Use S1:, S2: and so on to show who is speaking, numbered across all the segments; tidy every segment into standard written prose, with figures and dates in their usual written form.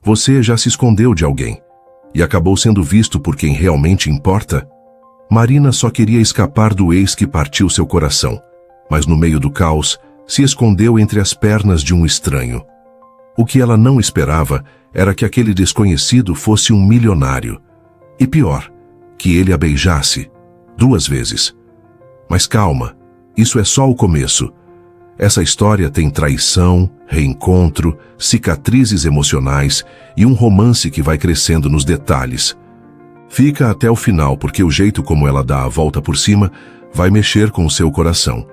S1: Você já se escondeu de alguém e acabou sendo visto por quem realmente importa? Marina só queria escapar do ex que partiu seu coração, mas no meio do caos, se escondeu entre as pernas de um estranho. O que ela não esperava era que aquele desconhecido fosse um milionário. E pior, que ele a beijasse 2 vezes. Mas calma, isso é só o começo. Essa história tem traição, reencontro, cicatrizes emocionais e um romance que vai crescendo nos detalhes. Fica até o final, porque o jeito como ela dá a volta por cima vai mexer com o seu coração.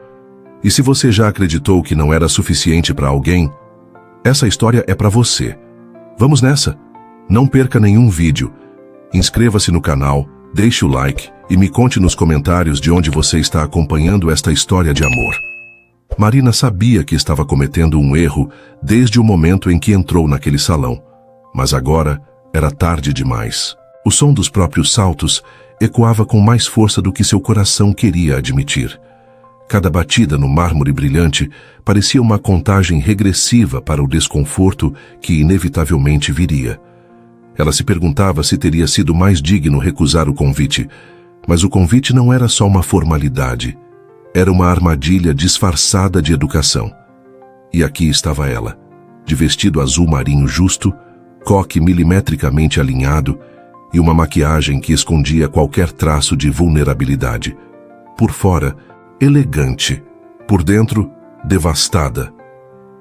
S1: E se você já acreditou que não era suficiente para alguém, essa história é para você. Vamos nessa? Não perca nenhum vídeo. Inscreva-se no canal, deixe o like e me conte nos comentários de onde você está acompanhando esta história de amor. Marina sabia que estava cometendo um erro desde o momento em que entrou naquele salão, mas agora era tarde demais. O som dos próprios saltos ecoava com mais força do que seu coração queria admitir. Cada batida no mármore brilhante parecia uma contagem regressiva para o desconforto que inevitavelmente viria. Ela se perguntava se teria sido mais digno recusar o convite, mas o convite não era só uma formalidade. Era uma armadilha disfarçada de educação. E aqui estava ela, de vestido azul marinho justo, coque milimetricamente alinhado e uma maquiagem que escondia qualquer traço de vulnerabilidade. Por fora, elegante. Por dentro, devastada.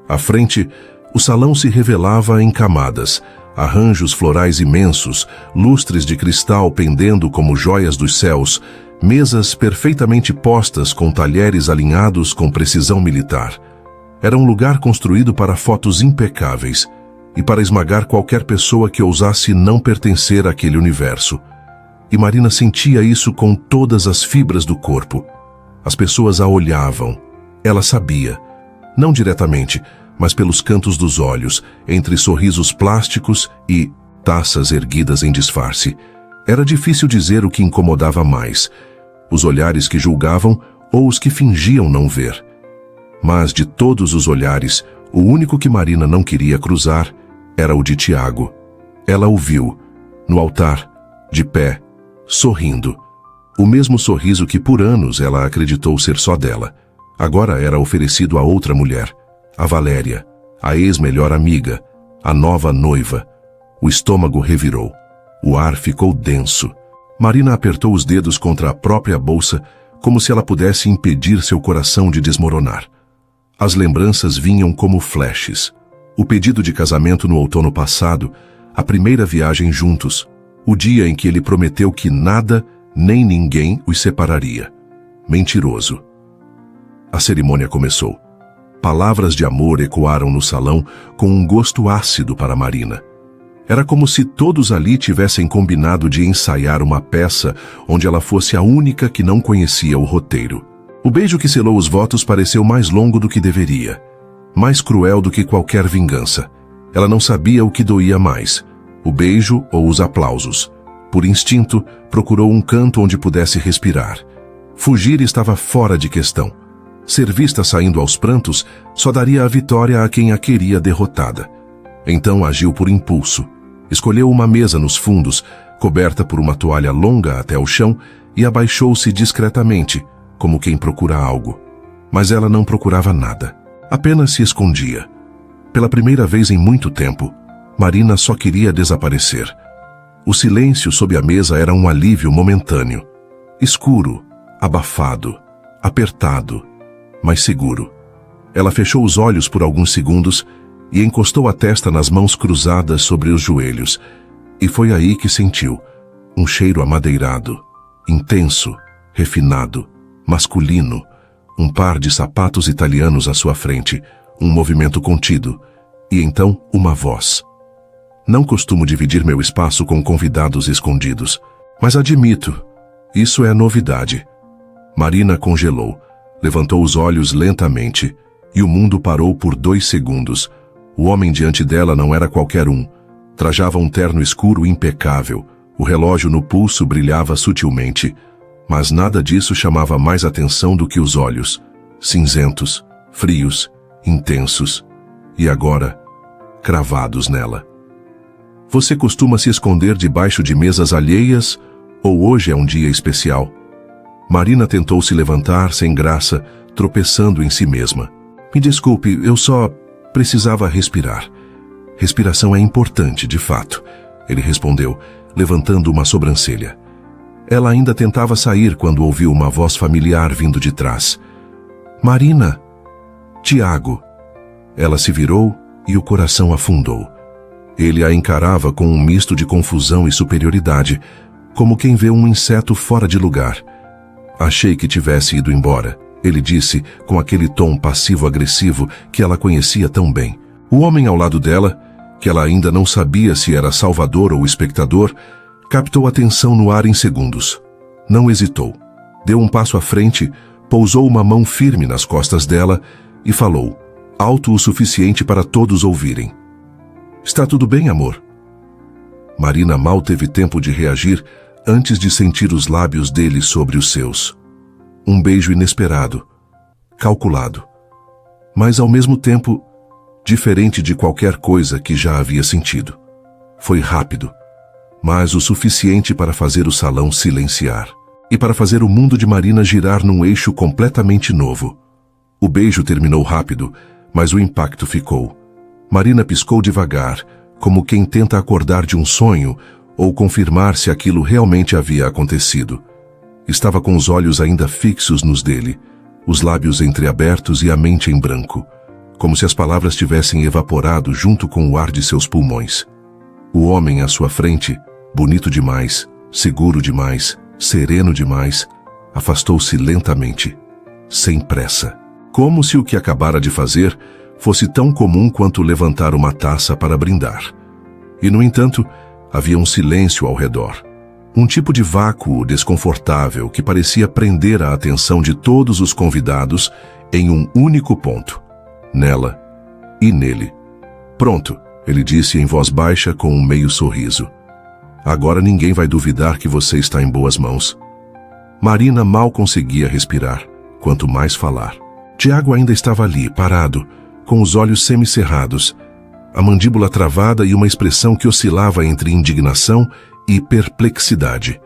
S1: À frente, o salão se revelava em camadas, arranjos florais imensos, lustres de cristal pendendo como joias dos céus, mesas perfeitamente postas com talheres alinhados com precisão militar. Era um lugar construído para fotos impecáveis e para esmagar qualquer pessoa que ousasse não pertencer àquele universo. E Marina sentia isso com todas as fibras do corpo. As pessoas a olhavam. Ela sabia, não diretamente, mas pelos cantos dos olhos, entre sorrisos plásticos e taças erguidas em disfarce. Era difícil dizer o que incomodava mais, os olhares que julgavam ou os que fingiam não ver. Mas de todos os olhares, o único que Marina não queria cruzar era o de Tiago. Ela o viu, no altar, de pé, sorrindo. O mesmo sorriso que por anos ela acreditou ser só dela. Agora era oferecido a outra mulher, a Valéria, a ex-melhor amiga, a nova noiva. O estômago revirou. O ar ficou denso. Marina apertou os dedos contra a própria bolsa, como se ela pudesse impedir seu coração de desmoronar. As lembranças vinham como flashes. O pedido de casamento no outono passado, a primeira viagem juntos, o dia em que ele prometeu que nada nem ninguém os separaria. Mentiroso. A cerimônia começou. Palavras de amor ecoaram no salão com um gosto ácido para Marina. Era como se todos ali tivessem combinado de ensaiar uma peça onde ela fosse a única que não conhecia o roteiro. O beijo que selou os votos pareceu mais longo do que deveria, mais cruel do que qualquer vingança. Ela não sabia o que doía mais, o beijo ou os aplausos. Por instinto, procurou um canto onde pudesse respirar. Fugir estava fora de questão. Ser vista saindo aos prantos só daria a vitória a quem a queria derrotada. Então agiu por impulso. Escolheu uma mesa nos fundos, coberta por uma toalha longa até o chão, e abaixou-se discretamente, como quem procura algo. Mas ela não procurava nada. Apenas se escondia. Pela primeira vez em muito tempo, Marina só queria desaparecer. O silêncio sob a mesa era um alívio momentâneo. Escuro, abafado, apertado, mas seguro. Ela fechou os olhos por alguns segundos e encostou a testa nas mãos cruzadas sobre os joelhos. E foi aí que sentiu um cheiro amadeirado, intenso, refinado, masculino, um par de sapatos italianos à sua frente, um movimento contido, e então uma voz. Não costumo dividir meu espaço com convidados escondidos, mas admito, isso é novidade. Marina congelou, levantou os olhos lentamente, e o mundo parou por 2 segundos. O homem diante dela não era qualquer um. Trajava um terno escuro impecável, o relógio no pulso brilhava sutilmente, mas nada disso chamava mais atenção do que os olhos, cinzentos, frios, intensos, e agora, cravados nela. Você costuma se esconder debaixo de mesas alheias ou hoje é um dia especial? Marina tentou se levantar sem graça, tropeçando em si mesma. Me desculpe, eu só precisava respirar. Respiração é importante, de fato, ele respondeu, levantando uma sobrancelha. Ela ainda tentava sair quando ouviu uma voz familiar vindo de trás. Marina! Tiago! Ela se virou e o coração afundou. Ele a encarava com um misto de confusão e superioridade, como quem vê um inseto fora de lugar. Achei que tivesse ido embora, ele disse com aquele tom passivo-agressivo que ela conhecia tão bem. O homem ao lado dela, que ela ainda não sabia se era salvador ou espectador, captou a tensão no ar em segundos. Não hesitou. Deu um passo à frente, pousou uma mão firme nas costas dela e falou, alto o suficiente para todos ouvirem. Está tudo bem, amor? Marina mal teve tempo de reagir antes de sentir os lábios dele sobre os seus. Um beijo inesperado, calculado, mas ao mesmo tempo diferente de qualquer coisa que já havia sentido. Foi rápido, mas o suficiente para fazer o salão silenciar e para fazer o mundo de Marina girar num eixo completamente novo. O beijo terminou rápido, mas o impacto ficou. Marina piscou devagar, como quem tenta acordar de um sonho ou confirmar se aquilo realmente havia acontecido. Estava com os olhos ainda fixos nos dele, os lábios entreabertos e a mente em branco, como se as palavras tivessem evaporado junto com o ar de seus pulmões. O homem à sua frente, bonito demais, seguro demais, sereno demais, afastou-se lentamente, sem pressa, como se o que acabara de fazer fosse tão comum quanto levantar uma taça para brindar. E, no entanto, havia um silêncio ao redor. Um tipo de vácuo desconfortável que parecia prender a atenção de todos os convidados em um único ponto. Nela e nele. Pronto, ele disse em voz baixa com um meio sorriso. Agora ninguém vai duvidar que você está em boas mãos. Marina mal conseguia respirar, quanto mais falar. Tiago ainda estava ali, parado, com os olhos semicerrados, a mandíbula travada e uma expressão que oscilava entre indignação e perplexidade.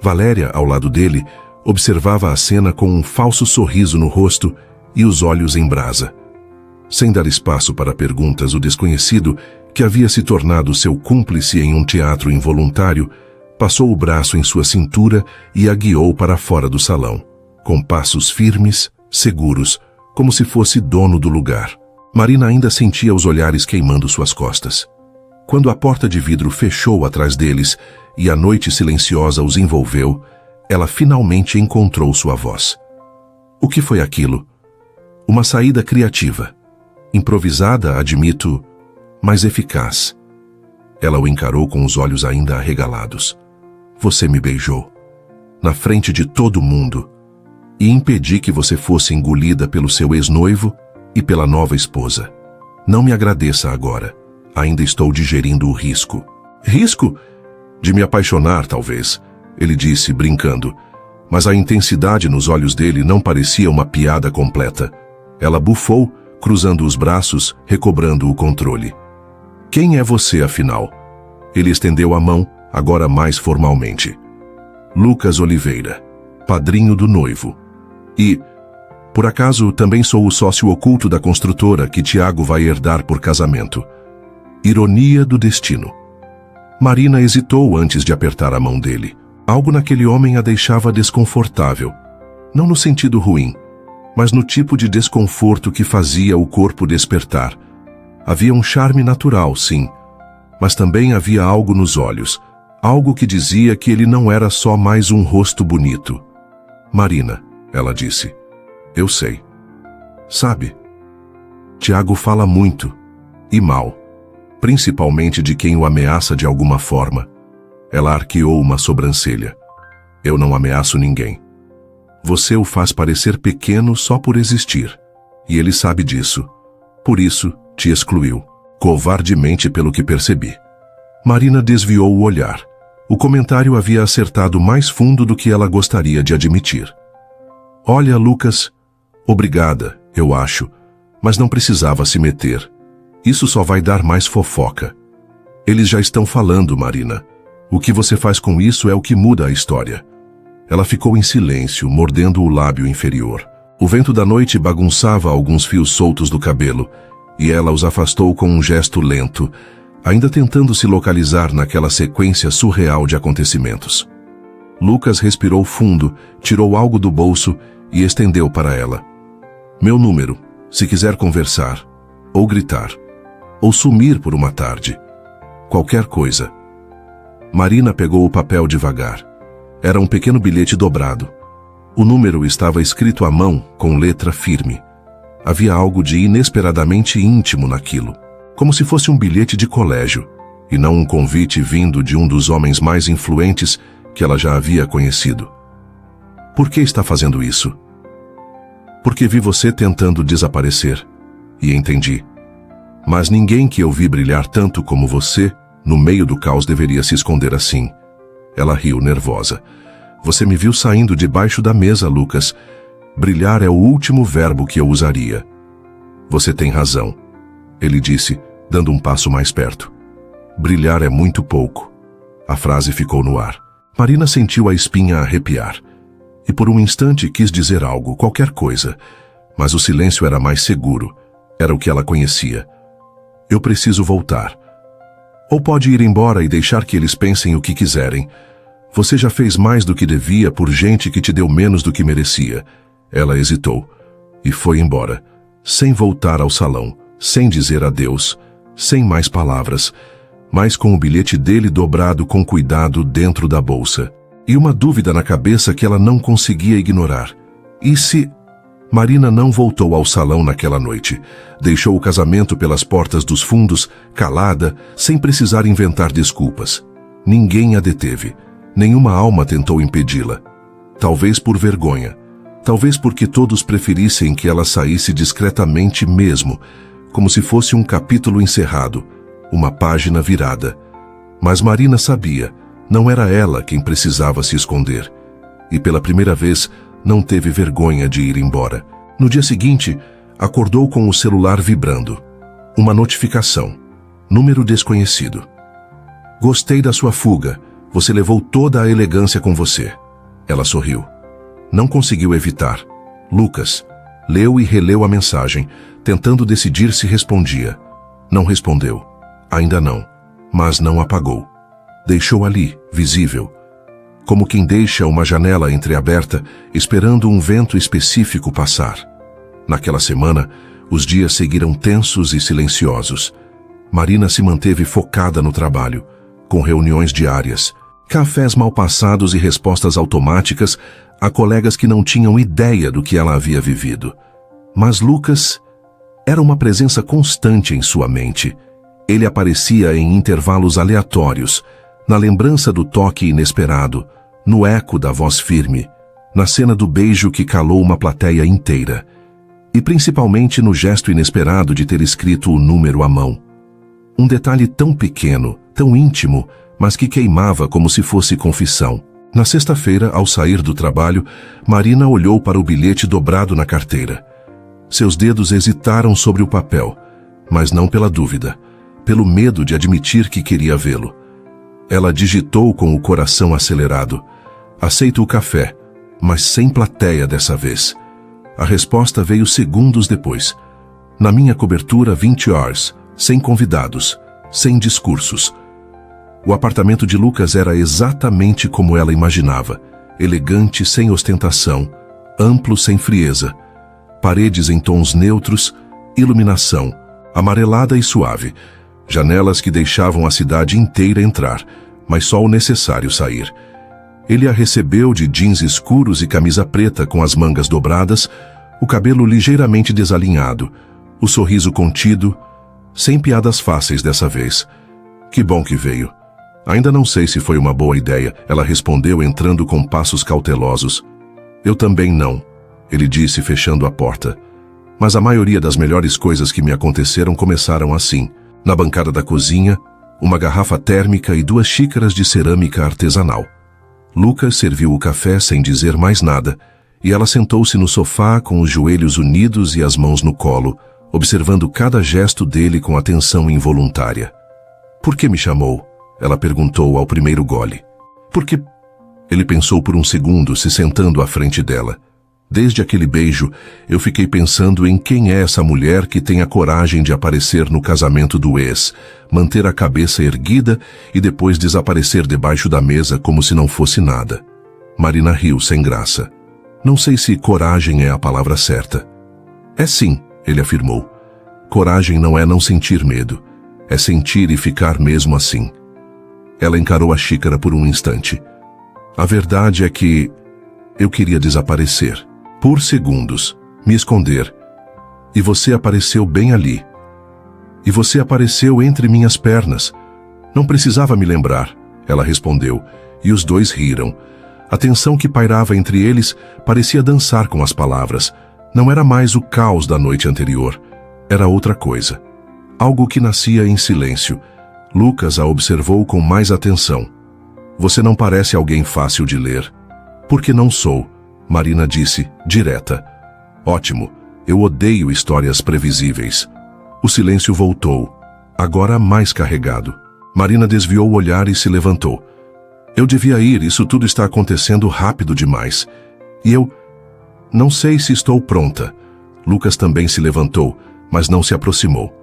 S1: Valéria, ao lado dele, observava a cena com um falso sorriso no rosto e os olhos em brasa. Sem dar espaço para perguntas, o desconhecido, que havia se tornado seu cúmplice em um teatro involuntário, passou o braço em sua cintura e a guiou para fora do salão, com passos firmes, seguros, como se fosse dono do lugar. Marina ainda sentia os olhares queimando suas costas. Quando a porta de vidro fechou atrás deles e a noite silenciosa os envolveu, ela finalmente encontrou sua voz. O que foi aquilo? Uma saída criativa. Improvisada, admito, mas eficaz. Ela o encarou com os olhos ainda arregalados. Você me beijou. Na frente de todo mundo. E impedi que você fosse engolida pelo seu ex-noivo e pela nova esposa. Não me agradeça agora. Ainda estou digerindo o risco. Risco? De me apaixonar, talvez, ele disse, brincando. Mas a intensidade nos olhos dele não parecia uma piada completa. Ela bufou, cruzando os braços, recobrando o controle. Quem é você, afinal? Ele estendeu a mão, agora mais formalmente. Lucas Oliveira, padrinho do noivo. E, por acaso, também sou o sócio oculto da construtora que Tiago vai herdar por casamento. Ironia do destino. Marina hesitou antes de apertar a mão dele. Algo naquele homem a deixava desconfortável. Não no sentido ruim, mas no tipo de desconforto que fazia o corpo despertar. Havia um charme natural, sim, mas também havia algo nos olhos, algo que dizia que ele não era só mais um rosto bonito. Marina, ela disse, eu sei. Sabe, Tiago fala muito, e mal, principalmente de quem o ameaça de alguma forma. Ela arqueou uma sobrancelha. Eu não ameaço ninguém. Você o faz parecer pequeno só por existir. E ele sabe disso. Por isso, te excluiu. Covardemente, pelo que percebi. Marina desviou o olhar. O comentário havia acertado mais fundo do que ela gostaria de admitir. Olha, Lucas, obrigada, eu acho, mas não precisava se meter. Isso só vai dar mais fofoca. Eles já estão falando, Marina. O que você faz com isso é o que muda a história. Ela ficou em silêncio, mordendo o lábio inferior. O vento da noite bagunçava alguns fios soltos do cabelo, e ela os afastou com um gesto lento, ainda tentando se localizar naquela sequência surreal de acontecimentos. Lucas respirou fundo, tirou algo do bolso e estendeu para ela. Meu número, se quiser conversar, ou gritar, ou sumir por uma tarde. Qualquer coisa. Marina pegou o papel devagar. Era um pequeno bilhete dobrado. O número estava escrito à mão, com letra firme. Havia algo de inesperadamente íntimo naquilo, como se fosse um bilhete de colégio, e não um convite vindo de um dos homens mais influentes que ela já havia conhecido. Por que está fazendo isso? Porque vi você tentando desaparecer, e entendi. Mas ninguém que eu vi brilhar tanto como você, no meio do caos, deveria se esconder assim. Ela riu, nervosa. Você me viu saindo debaixo da mesa, Lucas. Brilhar é o último verbo que eu usaria. Você tem razão, ele disse, dando um passo mais perto. Brilhar é muito pouco. A frase ficou no ar. Marina sentiu a espinha arrepiar. E por um instante quis dizer algo, qualquer coisa. Mas o silêncio era mais seguro. Era o que ela conhecia. Eu preciso voltar. Ou pode ir embora e deixar que eles pensem o que quiserem. Você já fez mais do que devia por gente que te deu menos do que merecia. Ela hesitou e foi embora, sem voltar ao salão, sem dizer adeus, sem mais palavras, mas com o bilhete dele dobrado com cuidado dentro da bolsa. E uma dúvida na cabeça que ela não conseguia ignorar. E se... Marina não voltou ao salão naquela noite. Deixou o casamento pelas portas dos fundos, calada, sem precisar inventar desculpas. Ninguém a deteve. Nenhuma alma tentou impedi-la. Talvez por vergonha. Talvez porque todos preferissem que ela saísse discretamente mesmo, como se fosse um capítulo encerrado, uma página virada. Mas Marina sabia, não era ela quem precisava se esconder. E pela primeira vez, não teve vergonha de ir embora. No dia seguinte, acordou com o celular vibrando. Uma notificação. Número desconhecido. Gostei da sua fuga. Você levou toda a elegância com você. Ela sorriu. Não conseguiu evitar. Lucas. Leu e releu a mensagem, tentando decidir se respondia. Não respondeu. Ainda não. Mas não apagou. Deixou ali, visível. Como quem deixa uma janela entreaberta, esperando um vento específico passar. Naquela semana, os dias seguiram tensos e silenciosos. Marina se manteve focada no trabalho, com reuniões diárias, cafés mal passados e respostas automáticas a colegas que não tinham ideia do que ela havia vivido. Mas Lucas era uma presença constante em sua mente. Ele aparecia em intervalos aleatórios, na lembrança do toque inesperado, no eco da voz firme, na cena do beijo que calou uma plateia inteira, e principalmente no gesto inesperado de ter escrito o número à mão. Um detalhe tão pequeno, tão íntimo, mas que queimava como se fosse confissão. Na sexta-feira, ao sair do trabalho, Marina olhou para o bilhete dobrado na carteira. Seus dedos hesitaram sobre o papel, mas não pela dúvida, pelo medo de admitir que queria vê-lo. Ela digitou com o coração acelerado. Aceito o café, mas sem plateia dessa vez. A resposta veio segundos depois. Na minha cobertura 20 horas, sem convidados, sem discursos. O apartamento de Lucas era exatamente como ela imaginava. Elegante sem ostentação, amplo sem frieza. Paredes em tons neutros, iluminação, amarelada e suave. Janelas que deixavam a cidade inteira entrar, mas só o necessário sair. Ele a recebeu de jeans escuros e camisa preta com as mangas dobradas, o cabelo ligeiramente desalinhado, o sorriso contido, sem piadas fáceis dessa vez. Que bom que veio. Ainda não sei se foi uma boa ideia, ela respondeu entrando com passos cautelosos. Eu também não, ele disse fechando a porta. Mas a maioria das melhores coisas que me aconteceram começaram assim. Na bancada da cozinha, uma garrafa térmica e 2 xícaras de cerâmica artesanal. Lucas serviu o café sem dizer mais nada, e ela sentou-se no sofá com os joelhos unidos e as mãos no colo, observando cada gesto dele com atenção involuntária. Por que me chamou? Ela perguntou ao primeiro gole. Porque... Ele pensou por um segundo, se sentando à frente dela. Desde aquele beijo, eu fiquei pensando em quem é essa mulher que tem a coragem de aparecer no casamento do ex, manter a cabeça erguida e depois desaparecer debaixo da mesa como se não fosse nada. Marina riu sem graça. Não sei se coragem é a palavra certa. É sim, ele afirmou. Coragem não é não sentir medo. É sentir e ficar mesmo assim. Ela encarou a xícara por um instante. A verdade é que eu queria desaparecer. Por segundos, me esconder. E você apareceu bem ali. E você apareceu entre minhas pernas. Não precisava me lembrar, ela respondeu, e os dois riram. A tensão que pairava entre eles parecia dançar com as palavras. Não era mais o caos da noite anterior. Era outra coisa. Algo que nascia em silêncio. Lucas a observou com mais atenção. Você não parece alguém fácil de ler. Porque não sou, Marina disse, direta. Ótimo, eu odeio histórias previsíveis. O silêncio voltou, agora mais carregado. Marina desviou o olhar e se levantou. Eu devia ir, isso tudo está acontecendo rápido demais. E eu... Não sei se estou pronta. Lucas também se levantou, mas não se aproximou.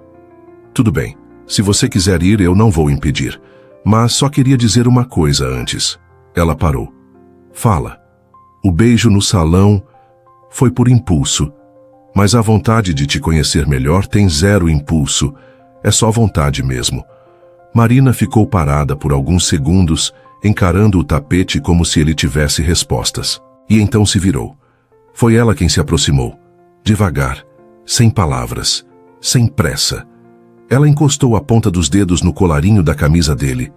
S1: Tudo bem, se você quiser ir, eu não vou impedir. Mas só queria dizer uma coisa antes. Ela parou. Fala. O beijo no salão foi por impulso. Mas a vontade de te conhecer melhor tem zero impulso. É só vontade mesmo. Marina ficou parada por alguns segundos, encarando o tapete como se ele tivesse respostas. E então se virou. Foi ela quem se aproximou. Devagar, sem palavras, sem pressa. Ela encostou a ponta dos dedos no colarinho da camisa dele.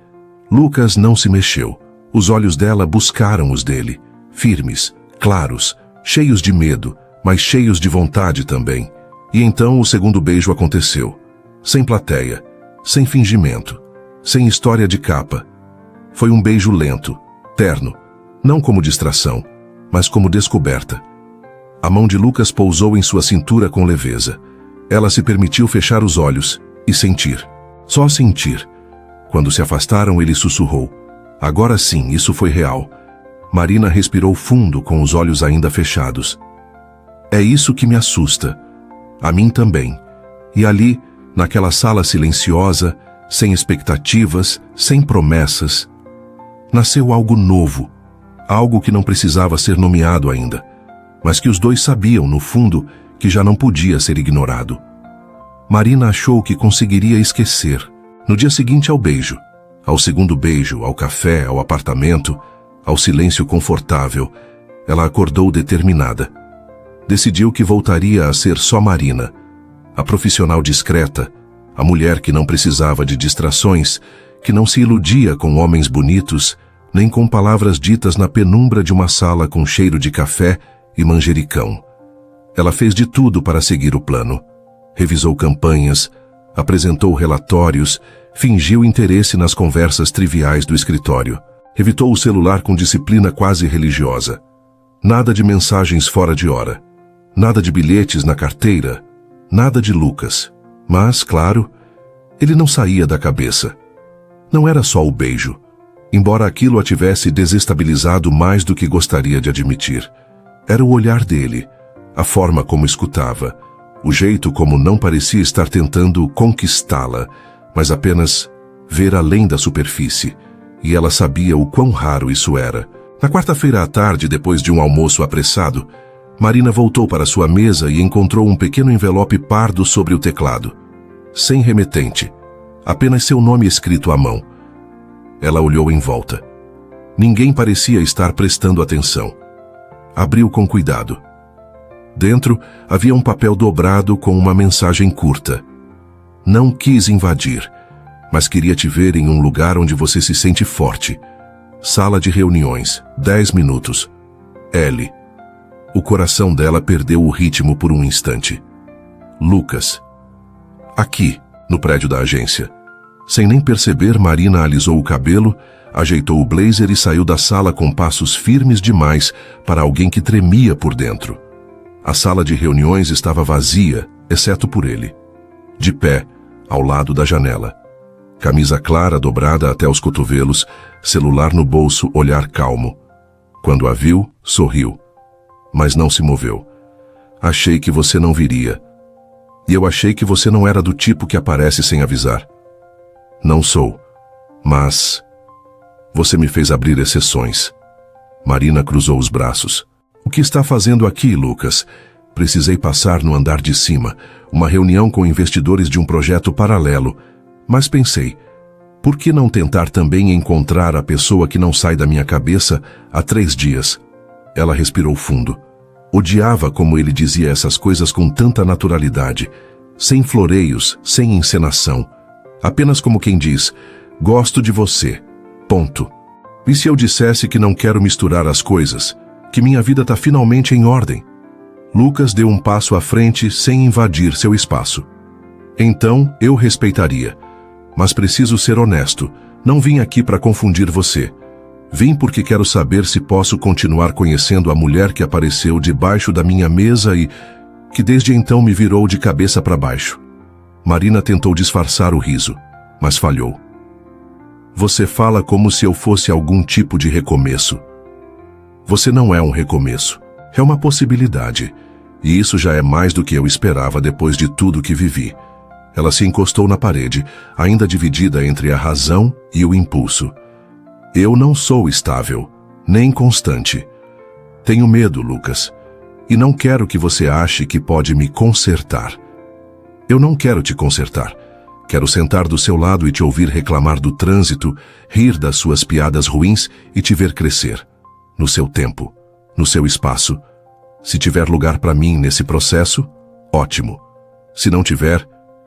S1: Lucas não se mexeu. Os olhos dela buscaram os dele. Firmes, claros, cheios de medo, mas cheios de vontade também. E então o segundo beijo aconteceu. Sem plateia, sem fingimento, sem história de capa. Foi um beijo lento, terno, não como distração, mas como descoberta. A mão de Lucas pousou em sua cintura com leveza. Ela se permitiu fechar os olhos e sentir. Só sentir. Quando se afastaram, ele sussurrou. Agora sim, isso foi real. Marina respirou fundo com os olhos ainda fechados. É isso que me assusta. A mim também. E ali, naquela sala silenciosa, sem expectativas, sem promessas, nasceu algo novo. Algo que não precisava ser nomeado ainda, mas que os dois sabiam, no fundo, que já não podia ser ignorado. Marina achou que conseguiria esquecer. No dia seguinte ao beijo, ao segundo beijo, ao café, ao apartamento, ao silêncio confortável, ela acordou determinada. Decidiu que voltaria a ser só Marina, a profissional discreta, a mulher que não precisava de distrações, que não se iludia com homens bonitos, nem com palavras ditas na penumbra de uma sala com cheiro de café e manjericão. Ela fez de tudo para seguir o plano. Revisou campanhas, apresentou relatórios, fingiu interesse nas conversas triviais do escritório. Evitou o celular com disciplina quase religiosa. Nada de mensagens fora de hora. Nada de bilhetes na carteira. Nada de Lucas. Mas, claro, ele não saía da cabeça. Não era só o beijo, embora aquilo a tivesse desestabilizado mais do que gostaria de admitir. Era o olhar dele, a forma como escutava, o jeito como não parecia estar tentando conquistá-la, mas apenas ver além da superfície. E ela sabia o quão raro isso era. Na quarta-feira à tarde, depois de um almoço apressado, Marina voltou para sua mesa e encontrou um pequeno envelope pardo sobre o teclado. Sem remetente, apenas seu nome escrito à mão. Ela olhou em volta. Ninguém parecia estar prestando atenção. Abriu com cuidado. Dentro havia um papel dobrado com uma mensagem curta. Não quis invadir, mas queria te ver em um lugar onde você se sente forte. Sala de reuniões, 10 minutos. L. O coração dela perdeu o ritmo por um instante. Lucas. Aqui, no prédio da agência. Sem nem perceber, Marina alisou o cabelo, ajeitou o blazer e saiu da sala com passos firmes demais para alguém que tremia por dentro. A sala de reuniões estava vazia, exceto por ele. De pé, ao lado da janela. Camisa clara dobrada até os cotovelos, celular no bolso, olhar calmo. Quando a viu, sorriu, mas não se moveu. Achei que você não viria. E eu achei que você não era do tipo que aparece sem avisar. Não sou, mas... Você me fez abrir exceções. Marina cruzou os braços. O que está fazendo aqui, Lucas? Precisei passar no andar de cima, uma reunião com investidores de um projeto paralelo. Mas pensei, por que não tentar também encontrar a pessoa que não sai da minha cabeça há 3 dias? Ela respirou fundo. Odiava como ele dizia essas coisas com tanta naturalidade, sem floreios, sem encenação. Apenas como quem diz, gosto de você, ponto. E se eu dissesse que não quero misturar as coisas, que minha vida está finalmente em ordem? Lucas deu um passo à frente sem invadir seu espaço. Então eu respeitaria. Mas preciso ser honesto, não vim aqui para confundir você. Vim porque quero saber se posso continuar conhecendo a mulher que apareceu debaixo da minha mesa e que desde então me virou de cabeça para baixo. Marina tentou disfarçar o riso, mas falhou. Você fala como se eu fosse algum tipo de recomeço. Você não é um recomeço, é uma possibilidade. E isso já é mais do que eu esperava depois de tudo que vivi. Ela se encostou na parede, ainda dividida entre a razão e o impulso. Eu não sou estável, nem constante. Tenho medo, Lucas, e não quero que você ache que pode me consertar. Eu não quero te consertar. Quero sentar do seu lado e te ouvir reclamar do trânsito, rir das suas piadas ruins e te ver crescer. No seu tempo, no seu espaço. Se tiver lugar para mim nesse processo, ótimo. Se não tiver,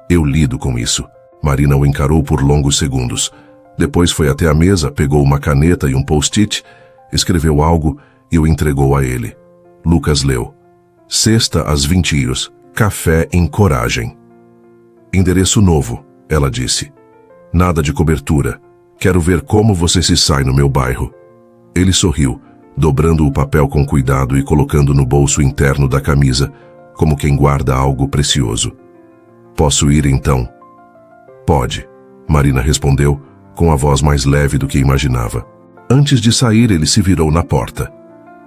S1: eu lido com isso. Marina o encarou por longos segundos. Depois foi até a mesa, pegou uma caneta e um post-it, escreveu algo e o entregou a ele. Lucas leu. Sexta às 20h, café em Coragem. Endereço novo, ela disse. Nada de cobertura. Quero ver como você se sai no meu bairro. Ele sorriu, dobrando o papel com cuidado e colocando no bolso interno da camisa, como quem guarda algo precioso. Posso ir então? Pode, Marina respondeu, com a voz mais leve do que imaginava. Antes de sair, ele se virou na porta.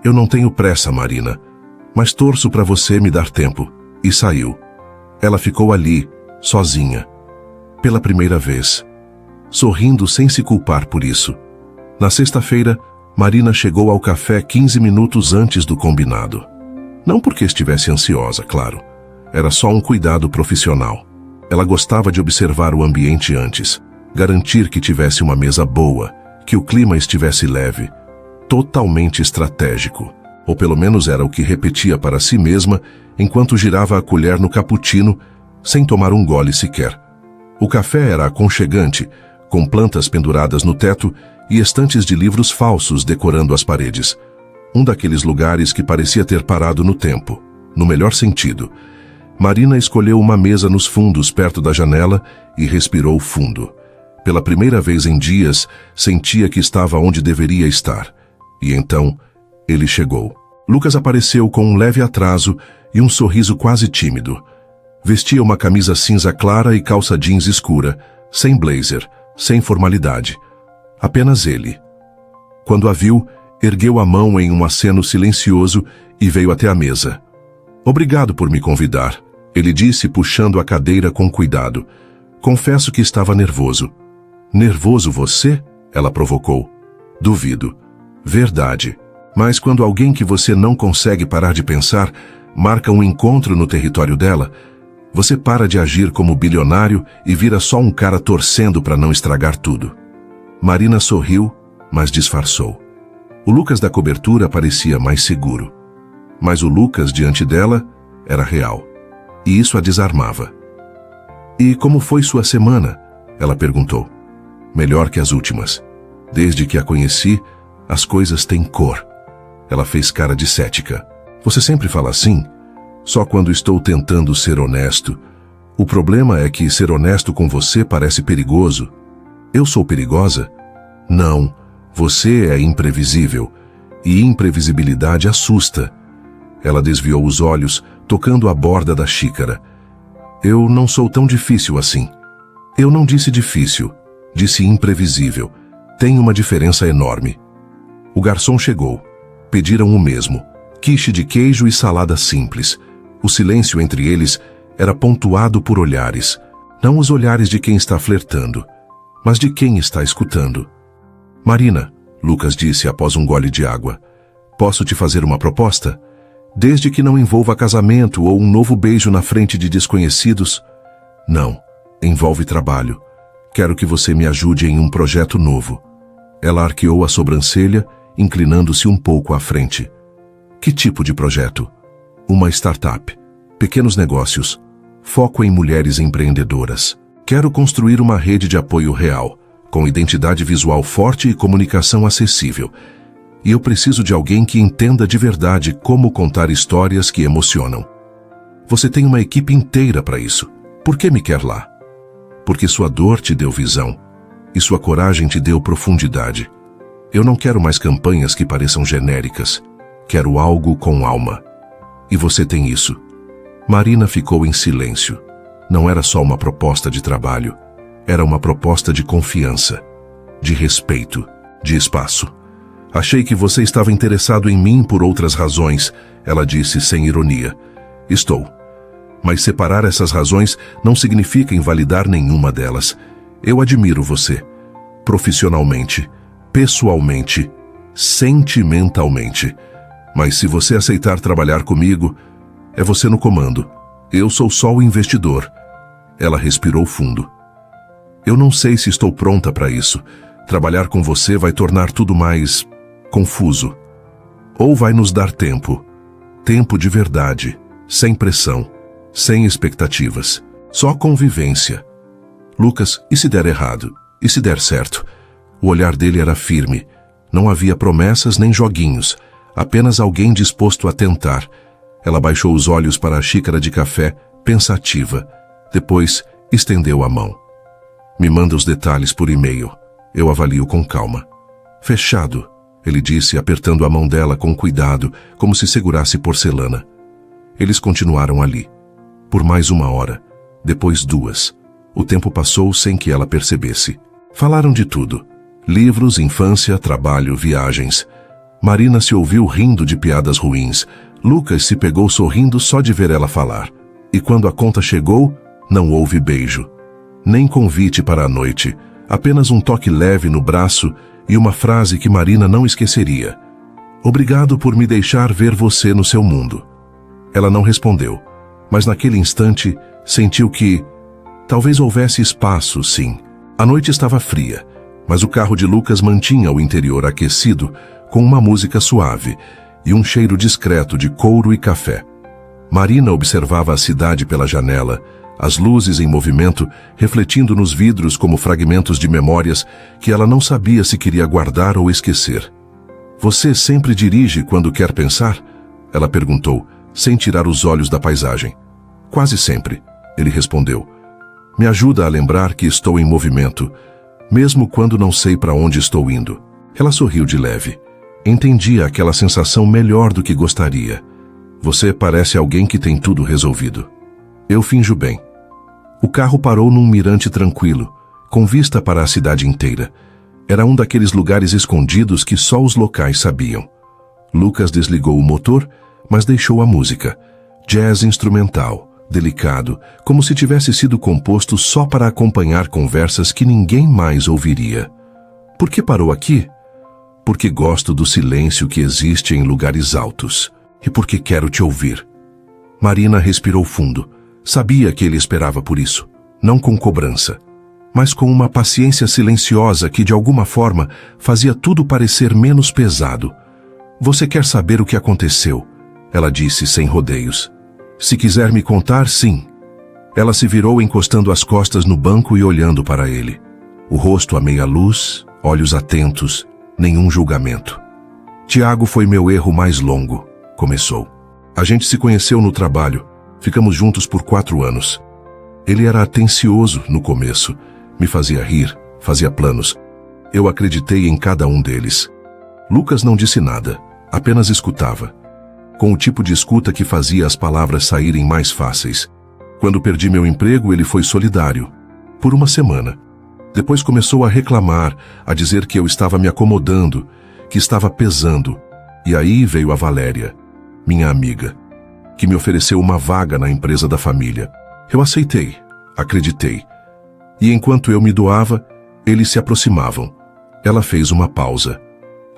S1: Eu não tenho pressa, Marina, mas torço para você me dar tempo. E saiu. Ela ficou ali, sozinha. Pela primeira vez. Sorrindo sem se culpar por isso. Na sexta-feira, Marina chegou ao café 15 minutos antes do combinado. Não porque estivesse ansiosa, claro. Era só um cuidado profissional. Ela gostava de observar o ambiente antes, garantir que tivesse uma mesa boa, que o clima estivesse leve, totalmente estratégico. Ou pelo menos era o que repetia para si mesma enquanto girava a colher no cappuccino, sem tomar um gole sequer. O café era aconchegante, com plantas penduradas no teto e estantes de livros falsos decorando as paredes. Um daqueles lugares que parecia ter parado no tempo, no melhor sentido. Marina escolheu uma mesa nos fundos perto da janela e respirou fundo. Pela primeira vez em dias, sentia que estava onde deveria estar. E então, ele chegou. Lucas apareceu com um leve atraso e um sorriso quase tímido. Vestia uma camisa cinza clara e calça jeans escura, sem blazer, sem formalidade. Apenas ele. Quando a viu, ergueu a mão em um aceno silencioso e veio até a mesa. Obrigado por me convidar, ele disse, puxando a cadeira com cuidado. Confesso que estava nervoso. Nervoso você? Ela provocou. Duvido. Verdade. Mas quando alguém que você não consegue parar de pensar marca um encontro no território dela, você para de agir como bilionário e vira só um cara torcendo para não estragar tudo. Marina sorriu, mas disfarçou. O Lucas da cobertura parecia mais seguro. Mas o Lucas diante dela era real. E isso a desarmava. E como foi sua semana? Ela perguntou. Melhor que as últimas. Desde que a conheci, as coisas têm cor. Ela fez cara de cética. Você sempre fala assim? Só quando estou tentando ser honesto. O problema é que ser honesto com você parece perigoso. Eu sou perigosa? Não, você é imprevisível. E imprevisibilidade assusta. Ela desviou os olhos, tocando a borda da xícara. Eu não sou tão difícil assim. Eu não disse difícil. Disse imprevisível. Tem uma diferença enorme. O garçom chegou. Pediram o mesmo. Quiche de queijo e salada simples. O silêncio entre eles era pontuado por olhares. Não os olhares de quem está flertando, mas de quem está escutando. Marina, Lucas disse após um gole de água. Posso te fazer uma proposta? Desde que não envolva casamento ou um novo beijo na frente de desconhecidos? Não, envolve trabalho. Quero que você me ajude em um projeto novo. Ela arqueou a sobrancelha, inclinando-se um pouco à frente. Que tipo de projeto? Uma startup. Pequenos negócios. Foco em mulheres empreendedoras. Quero construir uma rede de apoio real, com identidade visual forte e comunicação acessível. E eu preciso de alguém que entenda de verdade como contar histórias que emocionam. Você tem uma equipe inteira para isso. Por que me quer lá? Porque sua dor te deu visão e sua coragem te deu profundidade. Eu não quero mais campanhas que pareçam genéricas. Quero algo com alma. E você tem isso. Marina ficou em silêncio. Não era só uma proposta de trabalho. Era uma proposta de confiança, de respeito, de espaço. Achei que você estava interessado em mim por outras razões, ela disse sem ironia. Estou. Mas separar essas razões não significa invalidar nenhuma delas. Eu admiro você. Profissionalmente, pessoalmente, sentimentalmente. Mas se você aceitar trabalhar comigo, é você no comando. Eu sou só o investidor. Ela respirou fundo. Eu não sei se estou pronta para isso. Trabalhar com você vai tornar tudo mais confuso. Ou vai nos dar tempo. Tempo de verdade, sem pressão, sem expectativas. Só convivência. Lucas, e se der errado? E se der certo? O olhar dele era firme. Não havia promessas nem joguinhos. Apenas alguém disposto a tentar. Ela baixou os olhos para a xícara de café, pensativa. Depois, estendeu a mão. Me manda os detalhes por e-mail. Eu avalio com calma. Fechado, ele disse, apertando a mão dela com cuidado, como se segurasse porcelana. Eles continuaram ali. Por mais 1 hora. Depois 2. O tempo passou sem que ela percebesse. Falaram de tudo. Livros, infância, trabalho, viagens. Marina se ouviu rindo de piadas ruins. Lucas se pegou sorrindo só de ver ela falar. E quando a conta chegou, não houve beijo. Nem convite para a noite. Apenas um toque leve no braço e uma frase que Marina não esqueceria. Obrigado por me deixar ver você no seu mundo. Ela não respondeu, mas naquele instante sentiu que talvez houvesse espaço, sim. A noite estava fria, mas o carro de Lucas mantinha o interior aquecido com uma música suave e um cheiro discreto de couro e café. Marina observava a cidade pela janela, as luzes em movimento refletindo nos vidros como fragmentos de memórias que ela não sabia se queria guardar ou esquecer. Você sempre dirige quando quer pensar? Ela perguntou, sem tirar os olhos da paisagem. Quase sempre, ele respondeu. Me ajuda a lembrar que estou em movimento, mesmo quando não sei para onde estou indo. Ela sorriu de leve. Entendia aquela sensação melhor do que gostaria. Você parece alguém que tem tudo resolvido. Eu finjo bem. O carro parou num mirante tranquilo, com vista para a cidade inteira. Era um daqueles lugares escondidos que só os locais sabiam. Lucas desligou o motor, mas deixou a música. Jazz instrumental, delicado, como se tivesse sido composto só para acompanhar conversas que ninguém mais ouviria. Por que parou aqui? Porque gosto do silêncio que existe em lugares altos. E porque quero te ouvir. Marina respirou fundo. Sabia que ele esperava por isso. Não com cobrança, mas com uma paciência silenciosa que de alguma forma fazia tudo parecer menos pesado. Você quer saber o que aconteceu? Ela disse sem rodeios. Se quiser me contar, sim. Ela se virou encostando as costas no banco e olhando para ele. O rosto à meia luz, olhos atentos, nenhum julgamento. Tiago foi meu erro mais longo, começou. A gente se conheceu no trabalho. Ficamos juntos por 4 anos. Ele era atencioso no começo. Me fazia rir, fazia planos. Eu acreditei em cada um deles. Lucas não disse nada, apenas escutava. Com o tipo de escuta que fazia as palavras saírem mais fáceis. Quando perdi meu emprego, ele foi solidário. Por 1 semana. Depois começou a reclamar, a dizer que eu estava me acomodando, que estava pesando. E aí veio a Valéria, minha amiga, que me ofereceu uma vaga na empresa da família. Eu aceitei, acreditei. E enquanto eu me doava, eles se aproximavam. Ela fez uma pausa,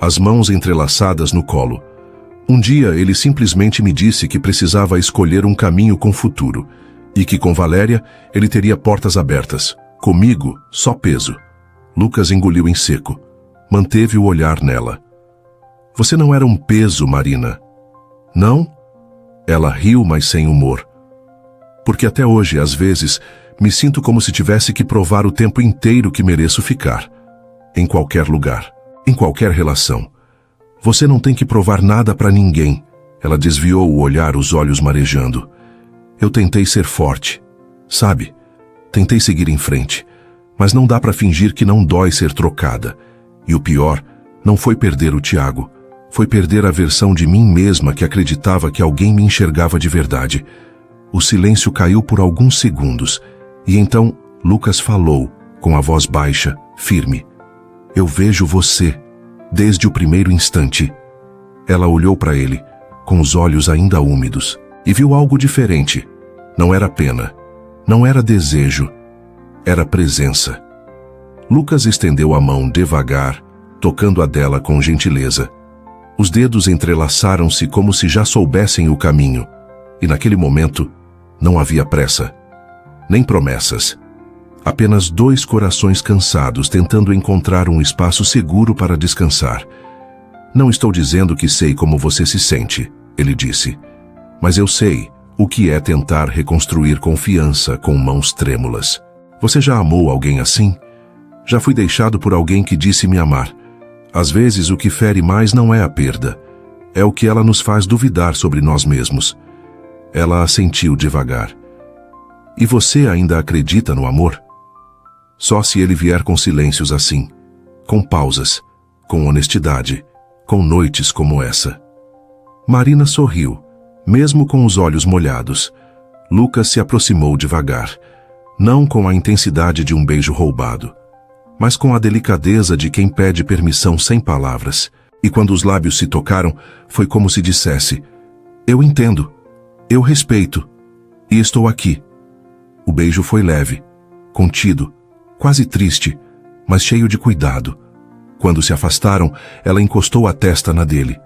S1: as mãos entrelaçadas no colo. Um dia ele simplesmente me disse que precisava escolher um caminho com futuro e que com Valéria ele teria portas abertas. Comigo, só peso. Lucas engoliu em seco. Manteve o olhar nela. Você não era um peso, Marina. Não? Ela riu, mas sem humor. Porque até hoje, às vezes, me sinto como se tivesse que provar o tempo inteiro que mereço ficar. Em qualquer lugar, em qualquer relação. Você não tem que provar nada para ninguém. Ela desviou o olhar, os olhos marejando. Eu tentei ser forte, sabe? Tentei seguir em frente, mas não dá para fingir que não dói ser trocada. E o pior, não foi perder o Tiago, foi perder a versão de mim mesma que acreditava que alguém me enxergava de verdade. O silêncio caiu por alguns segundos, e então Lucas falou, com a voz baixa, firme. Eu vejo você, desde o primeiro instante. Ela olhou para ele, com os olhos ainda úmidos, e viu algo diferente. Não era pena. Não era desejo, era presença. Lucas estendeu a mão devagar, tocando a dela com gentileza. Os dedos entrelaçaram-se como se já soubessem o caminho, e naquele momento não havia pressa, nem promessas. Apenas dois corações cansados tentando encontrar um espaço seguro para descansar. Não estou dizendo que sei como você se sente, ele disse, mas eu sei o que é tentar reconstruir confiança com mãos trêmulas. Você já amou alguém assim? Já fui deixado por alguém que disse me amar. Às vezes o que fere mais não é a perda, é o que ela nos faz duvidar sobre nós mesmos. Ela assentiu devagar. E você ainda acredita no amor? Só se ele vier com silêncios assim, com pausas, com honestidade, com noites como essa. Marina sorriu. Mesmo com os olhos molhados, Lucas se aproximou devagar, não com a intensidade de um beijo roubado, mas com a delicadeza de quem pede permissão sem palavras. E quando os lábios se tocaram, foi como se dissesse, eu entendo, eu respeito, e estou aqui. O beijo foi leve, contido, quase triste, mas cheio de cuidado. Quando se afastaram, ela encostou a testa na dele.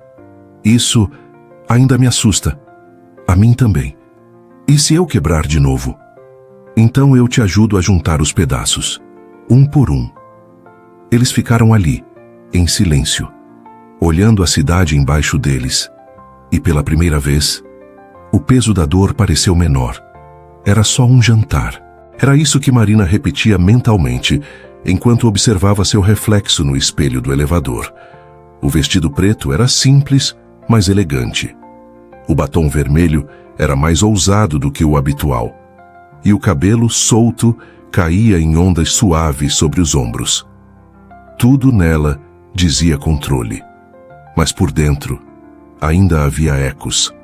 S1: Isso ainda me assusta. A mim também. E se eu quebrar de novo? Então eu te ajudo a juntar os pedaços, um por um. Eles ficaram ali, em silêncio, olhando a cidade embaixo deles. E pela primeira vez, o peso da dor pareceu menor. Era só um jantar. Era isso que Marina repetia mentalmente, enquanto observava seu reflexo no espelho do elevador. O vestido preto era simples, mas elegante. O batom vermelho era mais ousado do que o habitual, e o cabelo solto caía em ondas suaves sobre os ombros. Tudo nela dizia controle, mas por dentro ainda havia ecos.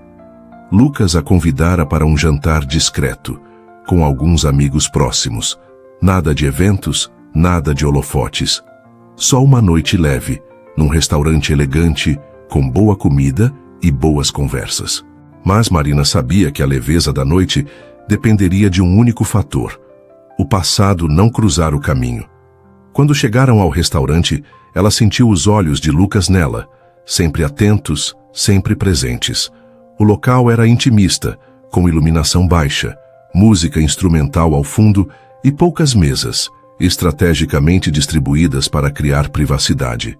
S1: Lucas a convidara para um jantar discreto, com alguns amigos próximos. Nada de eventos, nada de holofotes. Só uma noite leve, num restaurante elegante, com boa comida e boas conversas. Mas Marina sabia que a leveza da noite dependeria de um único fator: o passado não cruzar o caminho. Quando chegaram ao restaurante, ela sentiu os olhos de Lucas nela, sempre atentos, sempre presentes. O local era intimista, com iluminação baixa, música instrumental ao fundo e poucas mesas, estrategicamente distribuídas para criar privacidade.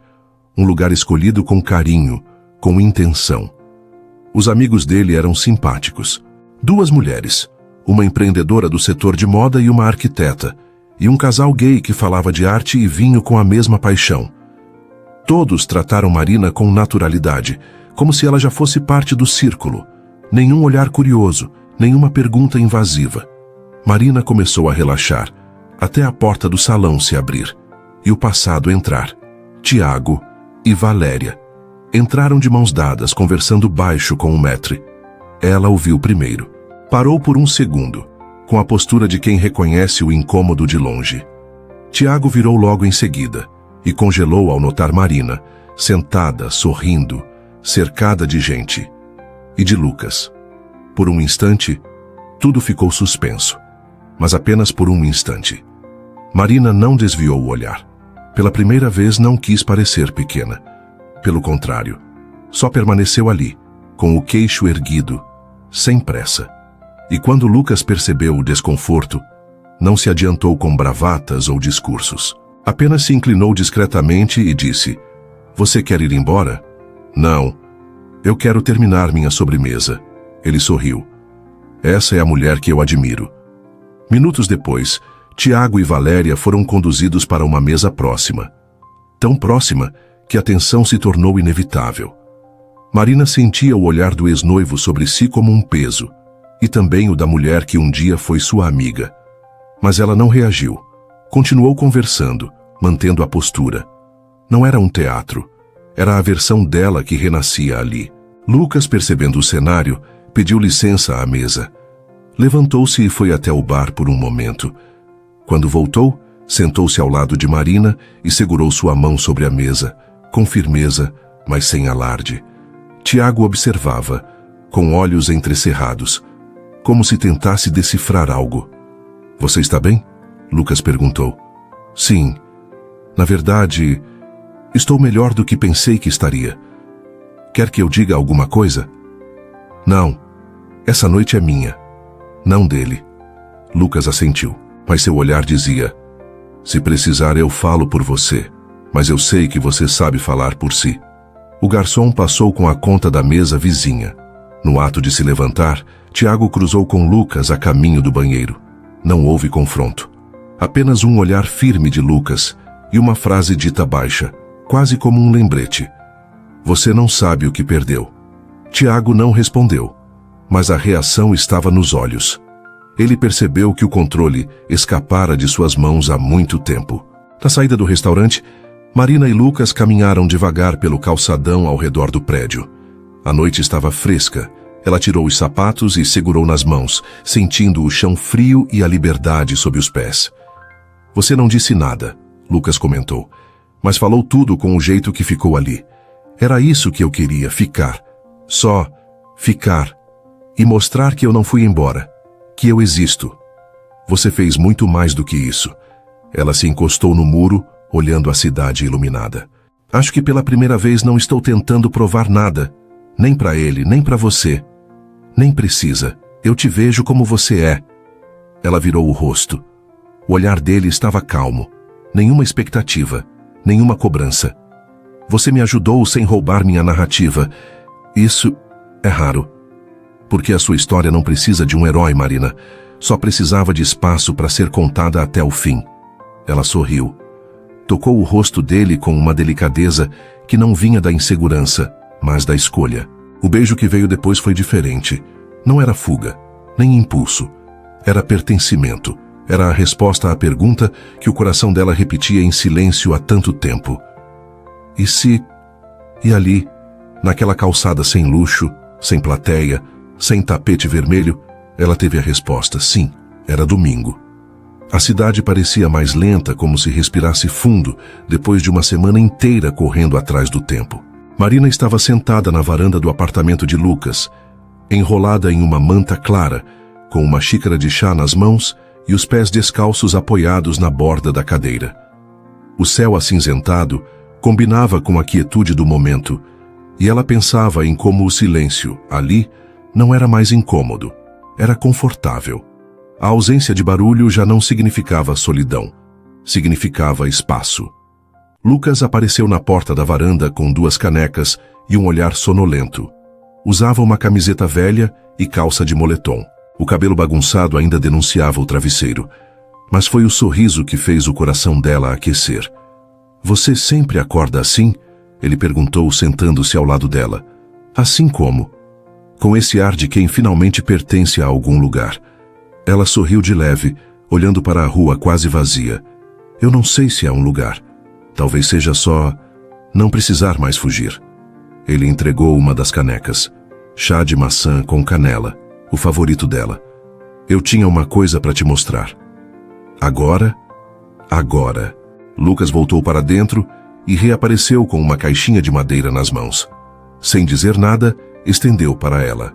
S1: Um lugar escolhido com carinho, com intenção. Os amigos dele eram simpáticos. Duas mulheres, uma empreendedora do setor de moda e uma arquiteta, e um casal gay que falava de arte e vinho com a mesma paixão. Todos trataram Marina com naturalidade, como se ela já fosse parte do círculo. Nenhum olhar curioso, nenhuma pergunta invasiva. Marina começou a relaxar, até a porta do salão se abrir, e o passado entrar. Tiago e Valéria entraram de mãos dadas, conversando baixo com o maître. Ela o viu primeiro. Parou por um segundo, com a postura de quem reconhece o incômodo de longe. Tiago virou logo em seguida e congelou ao notar Marina, sentada, sorrindo, cercada de gente. E de Lucas. Por um instante, tudo ficou suspenso. Mas apenas por um instante. Marina não desviou o olhar. Pela primeira vez não quis parecer pequena. Pelo contrário, só permaneceu ali, com o queixo erguido, sem pressa. E quando Lucas percebeu o desconforto, não se adiantou com bravatas ou discursos. Apenas se inclinou discretamente e disse: "Você quer ir embora?" "Não. Eu quero terminar minha sobremesa." Ele sorriu. "Essa é a mulher que eu admiro." Minutos depois, Tiago e Valéria foram conduzidos para uma mesa próxima. Tão próxima que a tensão se tornou inevitável. Marina sentia o olhar do ex-noivo sobre si como um peso, e também o da mulher que um dia foi sua amiga. Mas ela não reagiu. Continuou conversando, mantendo a postura. Não era um teatro. Era a versão dela que renascia ali. Lucas, percebendo o cenário, pediu licença à mesa. Levantou-se e foi até o bar por um momento. Quando voltou, sentou-se ao lado de Marina e segurou sua mão sobre a mesa, com firmeza, mas sem alarde. Tiago observava, com olhos entrecerrados, como se tentasse decifrar algo. "Você está bem?" Lucas perguntou. "Sim. Na verdade, estou melhor do que pensei que estaria. Quer que eu diga alguma coisa?" "Não. Essa noite é minha, não dele." Lucas assentiu, mas seu olhar dizia: "Se precisar eu falo por você, mas eu sei que você sabe falar por si." O garçom passou com a conta da mesa vizinha. No ato de se levantar, Tiago cruzou com Lucas a caminho do banheiro. Não houve confronto. Apenas um olhar firme de Lucas e uma frase dita baixa, quase como um lembrete: "Você não sabe o que perdeu." Tiago não respondeu, mas a reação estava nos olhos. Ele percebeu que o controle escapara de suas mãos há muito tempo. Na saída do restaurante, Marina e Lucas caminharam devagar pelo calçadão ao redor do prédio. A noite estava fresca. Ela tirou os sapatos e segurou nas mãos, sentindo o chão frio e a liberdade sob os pés. "Você não disse nada", Lucas comentou, "mas falou tudo com o jeito que ficou ali. Era isso que eu queria, ficar. Só ficar. E mostrar que eu não fui embora, que eu existo. Você fez muito mais do que isso." Ela se encostou no muro, olhando a cidade iluminada. "Acho que pela primeira vez não estou tentando provar nada, nem para ele, nem para você. Nem precisa, eu te vejo como você é." Ela virou o rosto. O olhar dele estava calmo. Nenhuma expectativa, nenhuma cobrança. "Você me ajudou sem roubar minha narrativa. Isso é raro. Porque a sua história não precisa de um herói, Marina. Só precisava de espaço para ser contada até o fim." Ela sorriu. Tocou o rosto dele com uma delicadeza que não vinha da insegurança, mas da escolha. O beijo que veio depois foi diferente. Não era fuga, nem impulso. Era pertencimento. Era a resposta à pergunta que o coração dela repetia em silêncio há tanto tempo. E se... E ali, naquela calçada sem luxo, sem plateia, sem tapete vermelho, ela teve a resposta: sim, era domingo. A cidade parecia mais lenta, como se respirasse fundo, depois de uma semana inteira correndo atrás do tempo. Marina estava sentada na varanda do apartamento de Lucas, enrolada em uma manta clara, com uma xícara de chá nas mãos e os pés descalços apoiados na borda da cadeira. O céu acinzentado combinava com a quietude do momento, e ela pensava em como o silêncio, ali, não era mais incômodo, era confortável. A ausência de barulho já não significava solidão, significava espaço. Lucas apareceu na porta da varanda com 2 canecas e um olhar sonolento. Usava uma camiseta velha e calça de moletom. O cabelo bagunçado ainda denunciava o travesseiro, mas foi o sorriso que fez o coração dela aquecer. "Você sempre acorda assim?" ele perguntou, sentando-se ao lado dela. "Assim como?" Com esse ar de quem finalmente pertence a algum lugar. Ela sorriu de leve, olhando para a rua quase vazia. "Eu não sei se é um lugar. Talvez seja só não precisar mais fugir." Ele entregou uma das canecas. Chá de maçã com canela, o favorito dela. "Eu tinha uma coisa para te mostrar." Agora, Agora. Lucas voltou para dentro e reapareceu com uma caixinha de madeira nas mãos. Sem dizer nada, estendeu para ela.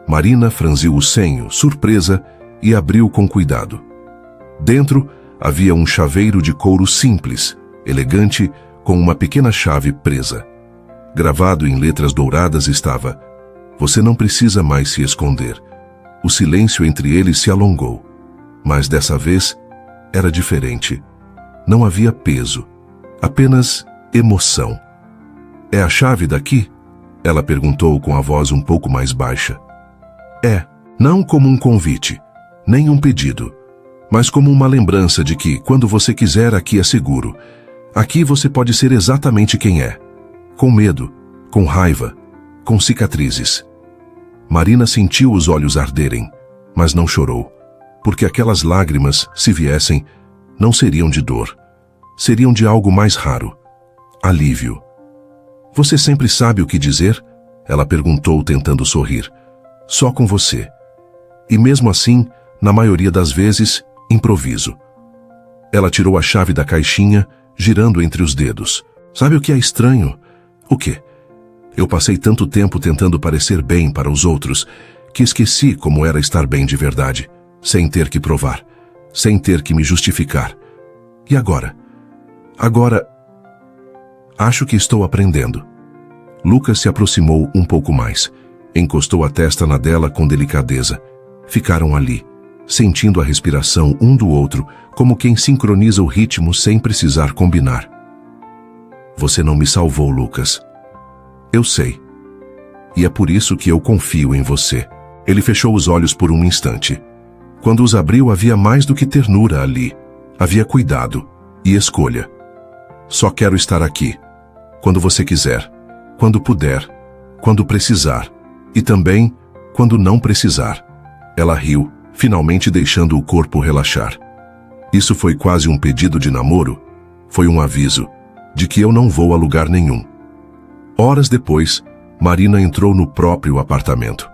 S1: Marina franziu o senho, surpresa, e abriu com cuidado. Dentro havia um chaveiro de couro simples, elegante, com uma pequena chave presa. Gravado em letras douradas estava: "Você não precisa mais se esconder." O silêncio entre eles se alongou. Mas dessa vez era diferente. Não havia peso, apenas emoção. "É a chave daqui?" Ela perguntou com a voz um pouco mais baixa. "É, não como um convite, nem um pedido, mas como uma lembrança de que, quando você quiser, aqui é seguro. Aqui você pode ser exatamente quem é. Com medo, com raiva, com cicatrizes." Marina sentiu os olhos arderem, mas não chorou, porque aquelas lágrimas, se viessem, não seriam de dor. Seriam de algo mais raro. Alívio. "Você sempre sabe o que dizer?" Ela perguntou, tentando sorrir. "Só com você." E mesmo assim, na maioria das vezes, improviso. Ela tirou a chave da caixinha, girando entre os dedos. "Sabe o que é estranho?" "O quê?" "Eu passei tanto tempo tentando parecer bem para os outros, que esqueci como era estar bem de verdade, sem ter que provar, sem ter que me justificar. E agora? Agora, acho que estou aprendendo." Lucas se aproximou um pouco mais, encostou a testa na dela com delicadeza. Ficaram ali, sentindo a respiração um do outro, como quem sincroniza o ritmo sem precisar combinar. "Você não me salvou, Lucas. Eu sei. E é por isso que eu confio em você." Ele fechou os olhos por um instante. Quando os abriu, havia mais do que ternura ali. Havia cuidado e escolha. "Só quero estar aqui. Quando você quiser. Quando puder. Quando precisar. E também quando não precisar." Ela riu, finalmente deixando o corpo relaxar. Isso foi quase um pedido de namoro. Foi um aviso de que eu não vou a lugar nenhum. Horas depois, Marina entrou no próprio apartamento.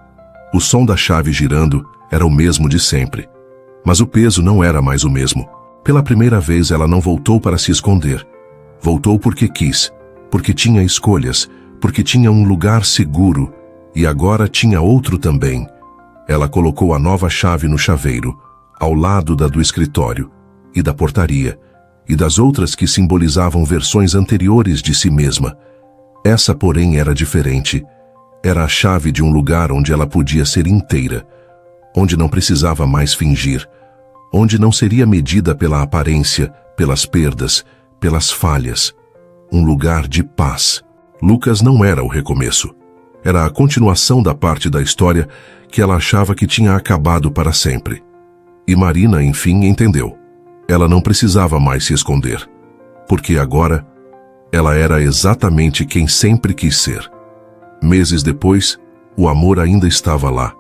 S1: O som da chave girando era o mesmo de sempre. Mas o peso não era mais o mesmo. Pela primeira vez, ela não voltou para se esconder. Voltou porque quis, porque tinha escolhas, porque tinha um lugar seguro, e agora tinha outro também. Ela colocou a nova chave no chaveiro, ao lado da do escritório, e da portaria, e das outras que simbolizavam versões anteriores de si mesma. Essa, porém, era diferente. Era a chave de um lugar onde ela podia ser inteira, onde não precisava mais fingir, onde não seria medida pela aparência, pelas perdas, pelas falhas. Um lugar de paz. Lucas não era o recomeço. Era a continuação da parte da história que ela achava que tinha acabado para sempre. E Marina, enfim, entendeu. Ela não precisava mais se esconder, porque agora ela era exatamente quem sempre quis ser. Meses depois, o amor ainda estava lá,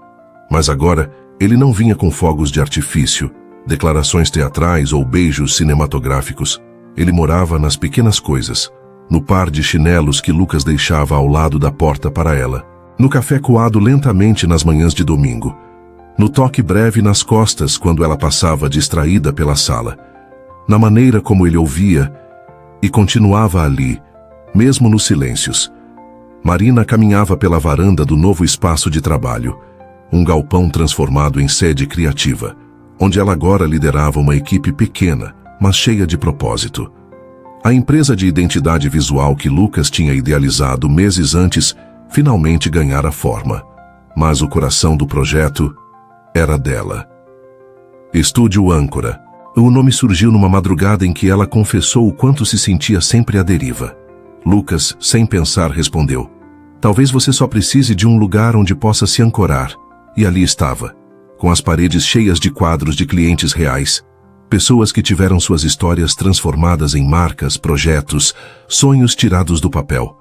S1: mas agora ele não vinha com fogos de artifício, declarações teatrais ou beijos cinematográficos. Ele morava nas pequenas coisas, no par de chinelos que Lucas deixava ao lado da porta para ela, no café coado lentamente nas manhãs de domingo, no toque breve nas costas quando ela passava distraída pela sala, na maneira como ele ouvia e continuava ali, mesmo nos silêncios. Marina caminhava pela varanda do novo espaço de trabalho, um galpão transformado em sede criativa, onde ela agora liderava uma equipe pequena, mas cheia de propósito. A empresa de identidade visual que Lucas tinha idealizado meses antes finalmente ganhara forma, mas o coração do projeto era dela. Estúdio Âncora. O nome surgiu numa madrugada em que ela confessou o quanto se sentia sempre à deriva. Lucas, sem pensar, respondeu: "Talvez você só precise de um lugar onde possa se ancorar." E ali estava, com as paredes cheias de quadros de clientes reais, pessoas que tiveram suas histórias transformadas em marcas, projetos, sonhos tirados do papel.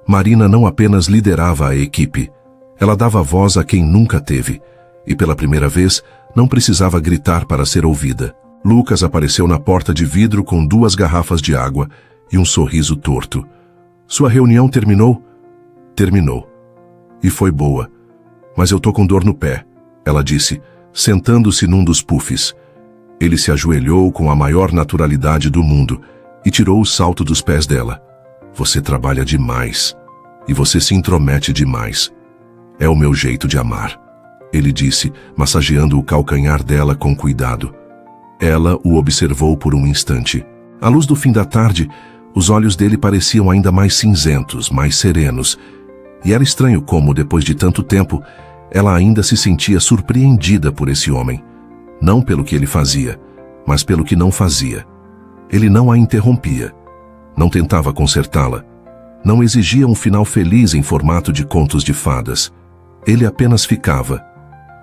S1: Marina não apenas liderava a equipe, ela dava voz a quem nunca teve, e pela primeira vez não precisava gritar para ser ouvida. Lucas apareceu na porta de vidro com 2 garrafas de água e um sorriso torto. "Sua reunião terminou?" "Terminou. E foi boa. Mas eu tô com dor no pé", ela disse, sentando-se num dos puffs. Ele se ajoelhou com a maior naturalidade do mundo e tirou o salto dos pés dela. Você trabalha demais e você se intromete demais. É o meu jeito de amar, ele disse, massageando o calcanhar dela com cuidado. Ela o observou por um instante. À luz do fim da tarde, os olhos dele pareciam ainda mais cinzentos, mais serenos. E era estranho como, depois de tanto tempo, ela ainda se sentia surpreendida por esse homem. Não pelo que ele fazia, mas pelo que não fazia. Ele não a interrompia, não tentava consertá-la, não exigia um final feliz em formato de contos de fadas. Ele apenas ficava.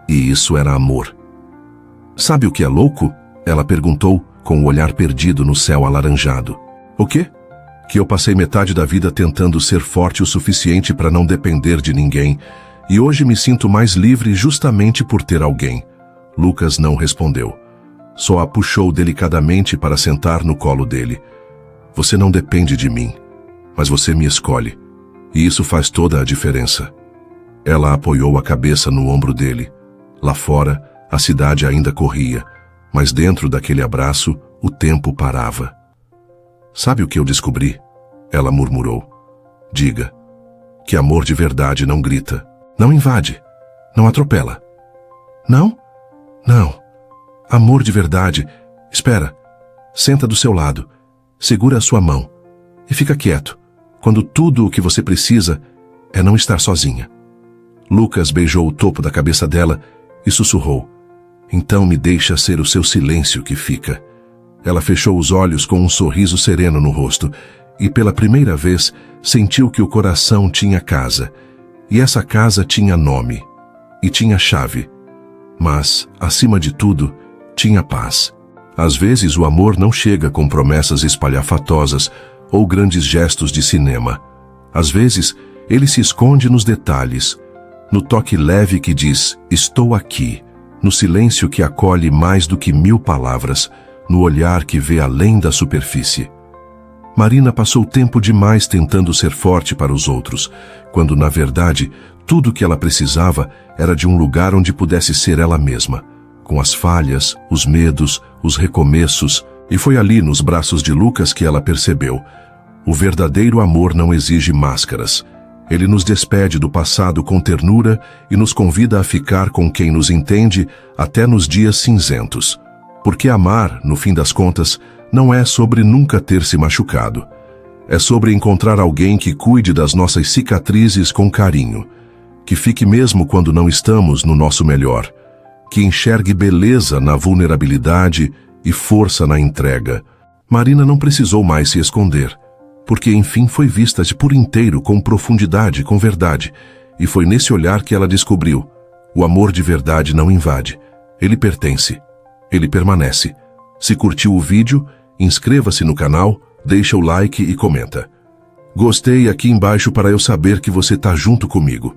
S1: E isso era amor. Sabe o que é louco? Ela perguntou, com o olhar perdido no céu alaranjado. O quê? Que eu passei metade da vida tentando ser forte o suficiente para não depender de ninguém, e hoje me sinto mais livre justamente por ter alguém. Lucas não respondeu. Só a puxou delicadamente para sentar no colo dele. Você não depende de mim, mas você me escolhe, e isso faz toda a diferença. Ela apoiou a cabeça no ombro dele. Lá fora, a cidade ainda corria, mas dentro daquele abraço, o tempo parava. Sabe o que eu descobri? Ela murmurou. Diga. Que amor de verdade não grita, não invade, não atropela. Não? Não. Amor de verdade. Espera. Senta do seu lado. Segura a sua mão. E fica quieto, quando tudo o que você precisa é não estar sozinha. Lucas beijou o topo da cabeça dela e sussurrou. Então me deixa ser o seu silêncio que fica. Ela fechou os olhos com um sorriso sereno no rosto e pela primeira vez sentiu que o coração tinha casa. E essa casa tinha nome. E tinha chave. Mas, acima de tudo, tinha paz. Às vezes o amor não chega com promessas espalhafatosas ou grandes gestos de cinema. Às vezes, ele se esconde nos detalhes, no toque leve que diz, estou aqui, no silêncio que acolhe mais do que 1000 palavras, no olhar que vê além da superfície. Marina passou tempo demais tentando ser forte para os outros, quando, na verdade, tudo o que ela precisava era de um lugar onde pudesse ser ela mesma, com as falhas, os medos, os recomeços, e foi ali nos braços de Lucas que ela percebeu. O verdadeiro amor não exige máscaras. Ele nos despede do passado com ternura e nos convida a ficar com quem nos entende até nos dias cinzentos. Porque amar, no fim das contas, não é sobre nunca ter se machucado. É sobre encontrar alguém que cuide das nossas cicatrizes com carinho, que fique mesmo quando não estamos no nosso melhor, que enxergue beleza na vulnerabilidade e força na entrega. Marina não precisou mais se esconder, porque enfim foi vista por inteiro, com profundidade, com verdade, e foi nesse olhar que ela descobriu: o amor de verdade não invade, ele pertence, ele permanece. Se curtiu o vídeo, inscreva-se no canal, deixa o like e comenta. Gostei aqui embaixo para eu saber que você está junto comigo.